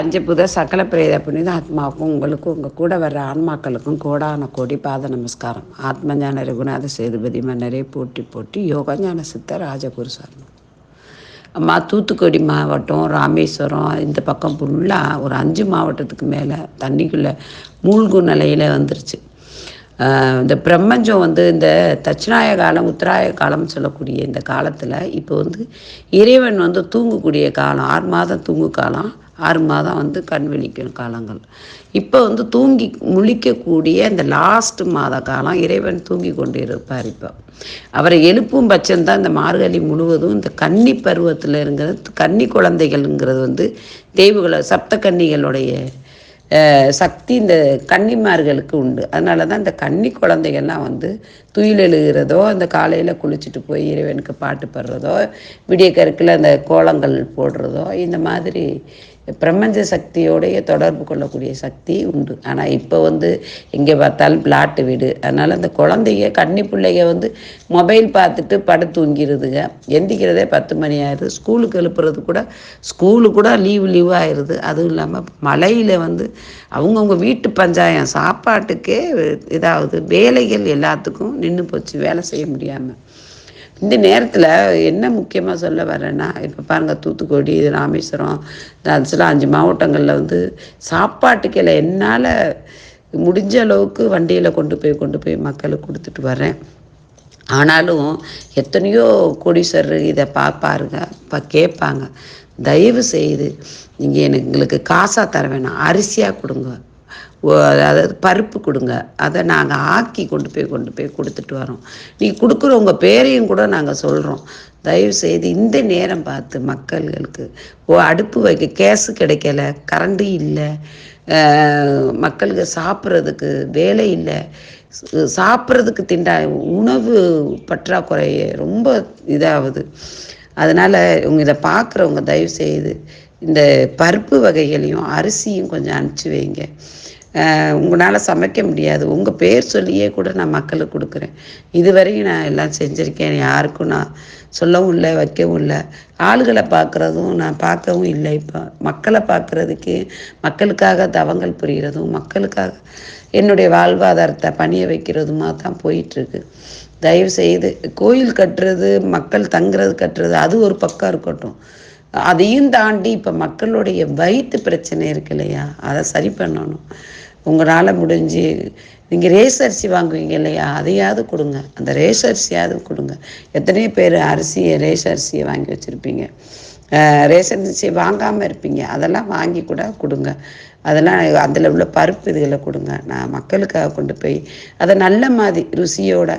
பஞ்சபூத சகல பிரேத புனித ஆத்மாவுக்கும் உங்களுக்கும் உங்கள் கூட வர்ற ஆன்மாக்களுக்கும் கோடான கோடி பாத நமஸ்காரம். ஆத்மஞான ரகுநாத சேதுபதி மன்னரே போற்றி போற்றி. யோகஞான சித்த ராஜகுருசாமி. அம்மா தூத்துக்குடி மாவட்டம் ராமேஸ்வரம் இந்த பக்கம் ஃபுல்லாக ஒரு 5 மாவட்டத்துக்கு மேலே தண்ணிக்குள்ளே மூழ்கும் நிலையில் வந்துருச்சு. இந்த பிரபஞ்சம் இந்த தட்சிணாய காலம் உத்தராய காலம்னு சொல்லக்கூடிய இந்த காலத்தில் இப்போ இறைவன் தூங்கக்கூடிய காலம். 6 மாதம் தூங்கு காலம், 6 மாதம் கண் விழிக்கும் காலங்கள். இப்போ தூங்கி முழிக்கக்கூடிய இந்த லாஸ்ட் மாத காலம் இறைவன் தூங்கி கொண்டு இருப்பார். இப்போ அவரை எழுப்பும் பட்சம்தான் இந்த மார்கழி முழுவதும் இந்த கன்னி பருவத்தில் இருக்கிறது. கன்னி குழந்தைகள்ங்கிறது தெய்வங்கள சப்த கன்னிகளுடைய சக்தி இந்த கன்னிமார்களுக்கு உண்டு. அதனால தான் இந்த கன்னி குழந்தைகள்லாம் துயில் எழுகிறதோ, அந்த காலையில் குளிச்சுட்டு போய் இறைவனுக்கு பாட்டு பாடுறதோ, விடிய கருக்கில் அந்த கோலங்கள் போடுறதோ, இந்த மாதிரி பிரபஞ்ச சக்தியோடைய தொடர்பு கொள்ளக்கூடிய சக்தி உண்டு. ஆனால் இப்போ எங்கே பார்த்தாலும் பிளாட்டு வீடு. அதனால் அந்த குழந்தைங்க கன்னி பிள்ளைங்க மொபைல் பார்த்துட்டு தூங்கிடுதுங்க. எந்திக்கிறதே 10 மணி ஆயிடுது. ஸ்கூலுக்கு எழுப்புறது கூட ஸ்கூலு கூட லீவு ஆயிடுது. அதுவும் இல்லாமல் மழையில் அவங்கவுங்க வீட்டு பஞ்சாயம் சாப்பாட்டுக்கே இதாவது வேலைகள் எல்லாத்துக்கும் நின்று போச்சு, வேலை செய்ய முடியாமல். இந்த நேரத்தில் என்ன முக்கியமாக சொல்ல வரேன்னா, இப்போ பாருங்கள், தூத்துக்குடி ராமேஸ்வரம் அதெல்லாம் 5 மாவட்டங்களில் சாப்பாட்டுக்கு என்னால் முடிஞ்ச அளவுக்கு வண்டியில் கொண்டு போய் மக்களுக்கு கொடுத்துட்டு வரேன். ஆனாலும் எத்தனையோ கோடீஸ்வரர் இதை பார்ப்பாருங்க, கேட்பாங்க. தயவு செய்து நீங்கள் எங்களுக்கு காசாக தர வேணாம், அரிசியாக கொடுங்க, அதாவது பருப்பு கொடுங்க, அதை நாங்கள் ஆக்கி கொண்டு போய் கொடுத்துட்டு வரோம். நீங்கள் கொடுக்குற உங்கள் பேரையும் கூட நாங்கள் சொல்கிறோம். தயவுசெய்து இந்த நேரம் பார்த்து மக்களுக்கு அடுப்பு வைக்க கேஸு கிடைக்கல, கரண்டு இல்லை, மக்களுக்கு சாப்பிட்றதுக்கு வேலை இல்லை, சாப்பிட்றதுக்கு உணவு பற்றாக்குறை ரொம்ப இதாகுது. அதனால் இதை பார்க்குறவங்க தயவுசெய்து இந்த பருப்பு வகைகளையும் அரிசியும் கொஞ்சம் அனுப்பிச்சி வைங்க. உங்களால் சமைக்க முடியாது, உங்கள் பேர் சொல்லியே கூட நான் மக்களுக்கு கொடுக்குறேன். இதுவரையும் நான் எல்லாம் செஞ்சுருக்கேன். யாருக்கும் நான் சொல்லவும் இல்லை, வைக்கவும் இல்லை. ஆளுகளை பார்க்குறதும் நான் பார்க்கவும் இல்லை. இப்போ மக்களை பார்க்குறதுக்கு மக்களுக்காக தவங்கள் புரிகிறதும் மக்களுக்காக என்னுடைய வாழ்வாதாரத்தை பணிய வைக்கிறதுமா தான் போயிட்டுருக்கு. தயவுசெய்து கோயில் கட்டுறது, மக்கள் தங்குறது கட்டுறது அது ஒரு பக்கம் இருக்கட்டும். அதையும் தாண்டி இப்போ மக்களுடைய வயிற்று பிரச்சனை இருக்கு இல்லையா, அதை சரி பண்ணணும். உங்களால் முடிஞ்சு நீங்கள் ரேசரிசி வாங்குவீங்க இல்லையா, அதையாவது கொடுங்க. அந்த ரேசரிசியாவது கொடுங்க. எத்தனையோ பேர் ரேசரிசியை வாங்கி வச்சுருப்பீங்க, ரேஷன் அரிசியை வாங்காமல் இருப்பீங்க. அதெல்லாம் வாங்கி கூட கொடுங்க. அதெல்லாம் அதில் உள்ள பருப்பு இதுகளை கொடுங்க. நான் மக்களுக்காக கொண்டு போய் அதை நல்ல மாதிரி ருசியோடு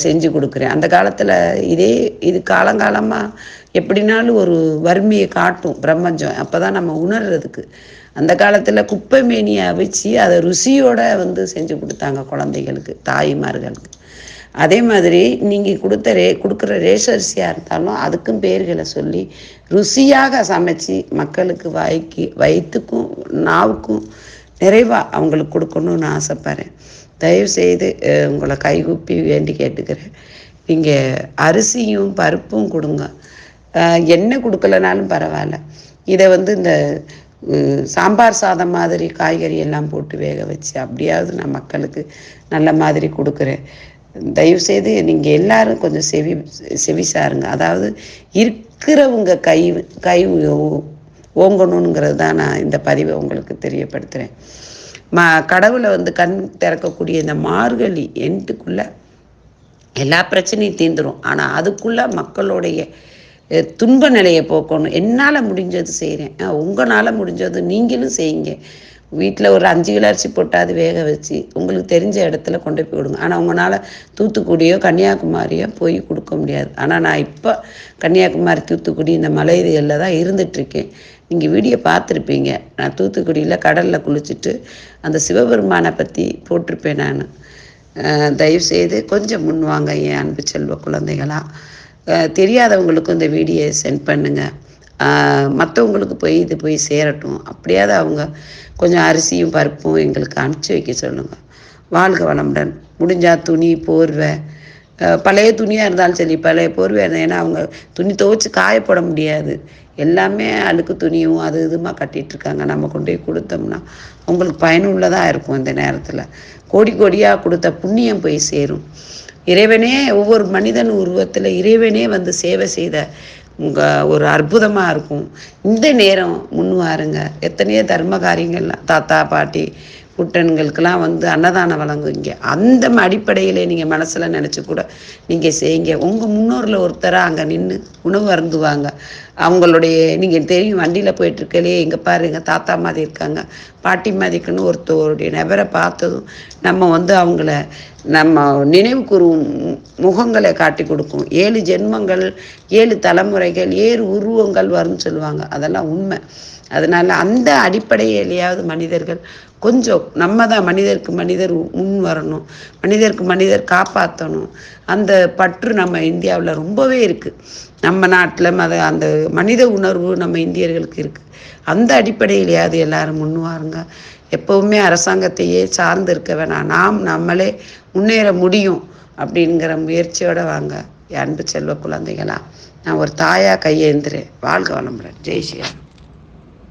செஞ்சு கொடுக்குறேன். அந்த காலத்தில் இது காலங்காலமாக எப்படினாலும் ஒரு வறுமையை காட்டும் பிரபஞ்சம். அப்போ தான் நம்ம உணர்றதுக்கு. அந்த காலத்தில் குப்பை மேனியை அவிச்சு அதை ருசியோடு செஞ்சு கொடுத்தாங்க குழந்தைகளுக்கு, தாய்மார்களுக்கு. அதே மாதிரி நீங்கள் கொடுக்குற ரேஷரிசியாக இருந்தாலும் அதுக்கும் பேர்களை சொல்லி ருசியாக சமைச்சு மக்களுக்கு வயிற்றுக்கும் நாவுக்கும் நிறைவாக அவங்களுக்கு கொடுக்கணும்னு ஆசைப்பட்றேன். தயவுசெய்து உங்களை கைகூப்பி வேண்டி கேட்டுக்கிறேன். நீங்கள் அரிசியும் பருப்பும் கொடுங்க. எண்ணெய் கொடுக்கலனாலும் பரவாயில்ல. இதை இந்த சாம்பார் சாதம் மாதிரி காய்கறி எல்லாம் போட்டு வேக வச்சு அப்படியாவது நான் மக்களுக்கு நல்ல மாதிரி கொடுக்குறேன். தயவுசெய்து நீங்கள் எல்லாரும் கொஞ்சம் செவி சாருங்க. அதாவது இருக்கிறவங்க கை ஓங்கணுங்கிறது தான் நான் இந்த பதிவை உங்களுக்கு தெரியப்படுத்துகிறேன். கடவுளை கண் திறக்கக்கூடிய இந்த மார்கழி எண்டுக்குள்ளே எல்லா பிரச்சனையும் தீர்ந்துடும். ஆனால் அதுக்குள்ளே மக்களுடைய துன்ப நிலையை போக்கணும். என்னால் முடிஞ்சது செய்கிறேன், உங்களால் முடிஞ்சது நீங்களும் செய்யுங்க. வீட்டில் ஒரு 5 கிலோ அரிசி போட்டாது வேக வச்சு உங்களுக்கு தெரிஞ்ச இடத்துல கொண்டு போய் கொடுங்க. ஆனால் உங்களால் தூத்துக்குடியோ கன்னியாகுமரியோ போய் கொடுக்க முடியாது. ஆனால் நான் இப்போ கன்னியாகுமரி தூத்துக்குடி இந்த மலை இதுகளில் தான் இருந்துகிட்ருக்கேன். நீங்கள் வீடியோ பார்த்துருப்பீங்க. நான் தூத்துக்குடியில் கடலில் குளிச்சுட்டு அந்த சிவபெருமானை பற்றி போட்டிருப்பேன் நான். தயவுசெய்து கொஞ்சம் முன்வாங்க என் அன்பு செல்வ குழந்தைகளாக. தெரியாதவங்களுக்கும் இந்த வீடியோ சென்ட் பண்ணுங்கள். மற்றவங்களுக்கு போய் சேரட்டும். அப்படியாவது அவங்க கொஞ்சம் அரிசியும் பருப்பும் எங்களுக்கு அனுப்பிச்சி வைக்க சொல்லுங்கள். வாழ்க வளமுடன். முடிஞ்சால் துணி போர்வை, பழைய துணியாக இருந்தாலும் சரி, பழைய போர்வையாக இருந்தால், ஏன்னா அவங்க துணி துவைச்சி காயப்பட முடியாது. எல்லாமே அழுக்கு துணியும் அது இதுமாக கட்டிகிட்ருக்காங்க. நம்ம கொண்டு போய் கொடுத்தோம்னா உங்களுக்கு பயனுள்ளதாக இருக்கும். இந்த நேரத்தில் கோடி கோடியாக கொடுத்த புண்ணியம் போய் சேரும். இறைவனே ஒவ்வொரு மனிதன் உருவத்தில் இறைவனே வந்து சேவை செய்த ஒரு அற்புதமாக இருக்கும். இந்த நேரம் முன் வாருங்க. எத்தனையோ தர்ம காரியங்கள்லாம் தாத்தா பாட்டி குட்டன்களுக்கெல்லாம் வந்து அன்னதானம் வழங்குவீங்க. அந்த அடிப்படையில் நீங்கள் மனசில் நினச்சி கூட நீங்கள் செய்யுங்க. உங்கள் முன்னோரில் ஒருத்தராக அங்கே நின்று உணவு அருந்துவாங்க. அவங்களுடைய நீங்கள் தெரியும் வண்டியில் போயிட்டுருக்கலே எங்கே பாரு எங்கள் தாத்தா மாதிரி இருக்காங்க பாட்டி மாதிரிக்குன்னு ஒருத்தருடைய நபரை பார்த்ததும் நம்ம வந்து அவங்கள நம்ம நினைவு கூறும் முகங்களை காட்டி கொடுக்கும். 7 ஜென்மங்கள் 7 தலைமுறைகள் 7 உருவங்கள் வரும்னு சொல்லுவாங்க. அதெல்லாம் உண்மை. அதனால் அந்த அடிப்படையிலேயாவது மனிதர்கள் கொஞ்சம் நம்ம தான் மனிதருக்கு மனிதர் முன் வரணும், மனிதருக்கு மனிதர் காப்பாற்றணும். அந்த பற்று நம்ம இந்தியாவில் ரொம்பவே இருக்குது. நம்ம நாட்டில் அந்த மனித உணர்வு நம்ம இந்தியர்களுக்கு இருக்குது. அந்த அடிப்படையிலேயாவது எல்லாரும் முன்வாருங்க. எப்போவுமே அரசாங்கத்தையே சார்ந்து இருக்க வேணாம். நாம் நம்மளே முன்னேற முடியும் அப்படிங்கிற முயற்சியோடு வாங்க. என் அன்பு செல்வ குழந்தைகளா, நான் ஒரு தாயாக கையேந்துறேன். வாழ்க வளமுடன். ஜெய் ஸ்ரீராம்.